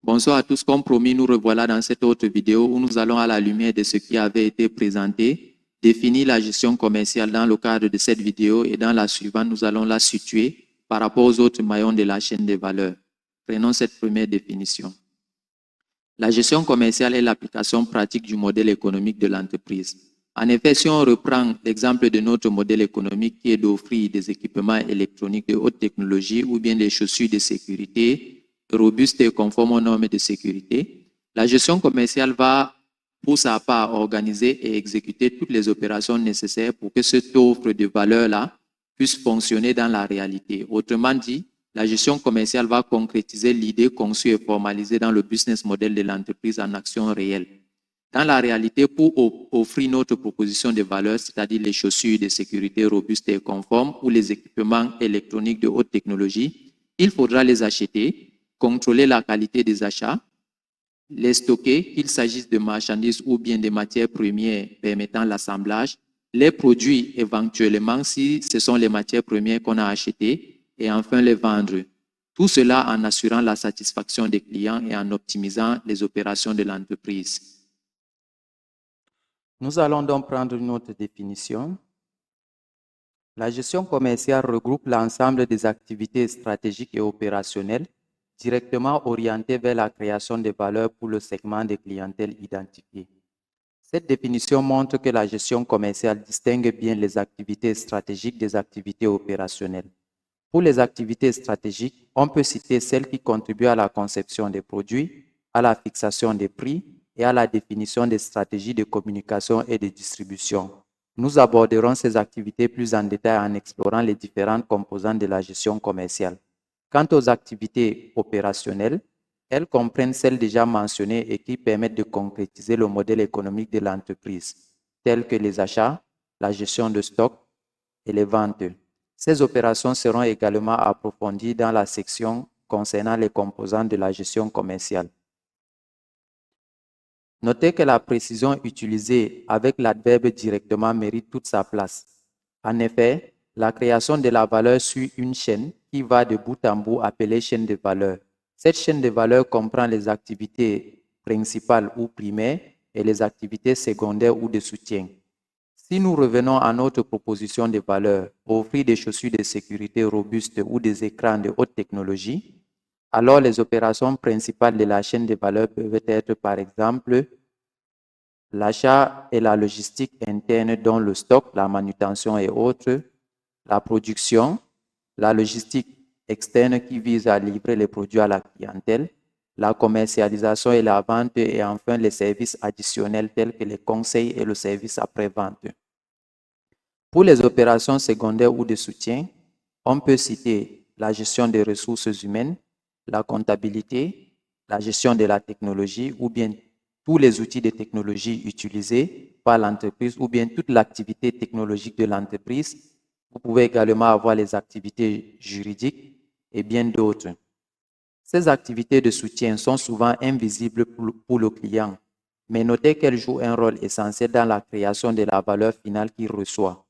Bonsoir à tous, comme promis, nous revoilà dans cette autre vidéo où nous allons à la lumière de ce qui avait été présenté, définir la gestion commerciale dans le cadre de cette vidéo et dans la suivante, nous allons la situer par rapport aux autres maillons de la chaîne de valeur. Prenons cette première définition. La gestion commerciale est l'application pratique du modèle économique de l'entreprise. En effet, si on reprend l'exemple de notre modèle économique qui est d'offrir des équipements électroniques de haute technologie ou bien des chaussures de sécurité robustes et conformes aux normes de sécurité, la gestion commerciale va, pour sa part, organiser et exécuter toutes les opérations nécessaires pour que cette offre de valeur-là puisse fonctionner dans la réalité. Autrement dit, la gestion commerciale va concrétiser l'idée conçue et formalisée dans le business model de l'entreprise en action réelle. Dans la réalité, pour offrir notre proposition de valeur, c'est-à-dire les chaussures de sécurité robustes et conformes ou les équipements électroniques de haute technologie, il faudra les acheter, contrôler la qualité des achats, les stocker, qu'il s'agisse de marchandises ou bien de matières premières permettant l'assemblage, les produits éventuellement si ce sont les matières premières qu'on a achetées et enfin les vendre. Tout cela en assurant la satisfaction des clients et en optimisant les opérations de l'entreprise. Nous allons donc prendre une autre définition. La gestion commerciale regroupe l'ensemble des activités stratégiques et opérationnelles directement orientées vers la création de valeur pour le segment de clientèle identifié. Cette définition montre que la gestion commerciale distingue bien les activités stratégiques des activités opérationnelles. Pour les activités stratégiques, on peut citer celles qui contribuent à la conception des produits, à la fixation des prix et à la définition des stratégies de communication et de distribution. Nous aborderons ces activités plus en détail en explorant les différentes composantes de la gestion commerciale. Quant aux activités opérationnelles, elles comprennent celles déjà mentionnées et qui permettent de concrétiser le modèle économique de l'entreprise, telles que les achats, la gestion de stock et les ventes. Ces opérations seront également approfondies dans la section concernant les composantes de la gestion commerciale. Notez que la précision utilisée avec l'adverbe directement mérite toute sa place. En effet, la création de la valeur suit une chaîne qui va de bout en bout appelée chaîne de valeur. Cette chaîne de valeur comprend les activités principales ou primaires et les activités secondaires ou de soutien. Si nous revenons à notre proposition de valeur, offrir des chaussures de sécurité robustes ou des écrans de haute technologie, alors les opérations principales de la chaîne de valeur peuvent être par exemple l'achat et la logistique interne dont le stock, la manutention et autres, la production, la logistique externe qui vise à livrer les produits à la clientèle, la commercialisation et la vente et enfin les services additionnels tels que les conseils et le service après-vente. Pour les opérations secondaires ou de soutien, on peut citer la gestion des ressources humaines, la comptabilité, la gestion de la technologie ou bien tous les outils de technologie utilisés par l'entreprise ou bien toute l'activité technologique de l'entreprise. Vous pouvez également avoir les activités juridiques et bien d'autres. Ces activités de soutien sont souvent invisibles pour le client, mais notez qu'elles jouent un rôle essentiel dans la création de la valeur finale qu'il reçoit.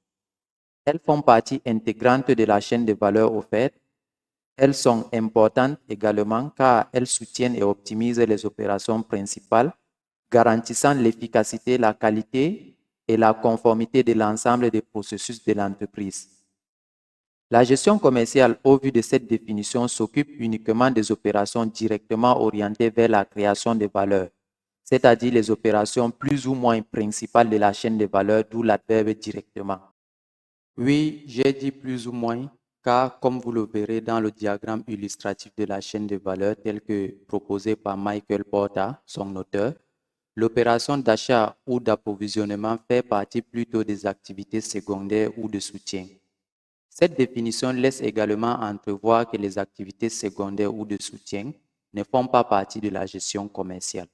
Elles font partie intégrante de la chaîne de valeur offerte. Elles sont importantes également car elles soutiennent et optimisent les opérations principales, garantissant l'efficacité, la qualité et la conformité de l'ensemble des processus de l'entreprise. La gestion commerciale, au vu de cette définition, s'occupe uniquement des opérations directement orientées vers la création de valeur, c'est-à-dire les opérations plus ou moins principales de la chaîne de valeur, d'où l'adverbe directement. Oui, j'ai dit plus ou moins, car comme vous le verrez dans le diagramme illustratif de la chaîne de valeur tel que proposé par Michael Porter, son auteur, l'opération d'achat ou d'approvisionnement fait partie plutôt des activités secondaires ou de soutien. Cette définition laisse également entrevoir que les activités secondaires ou de soutien ne font pas partie de la gestion commerciale.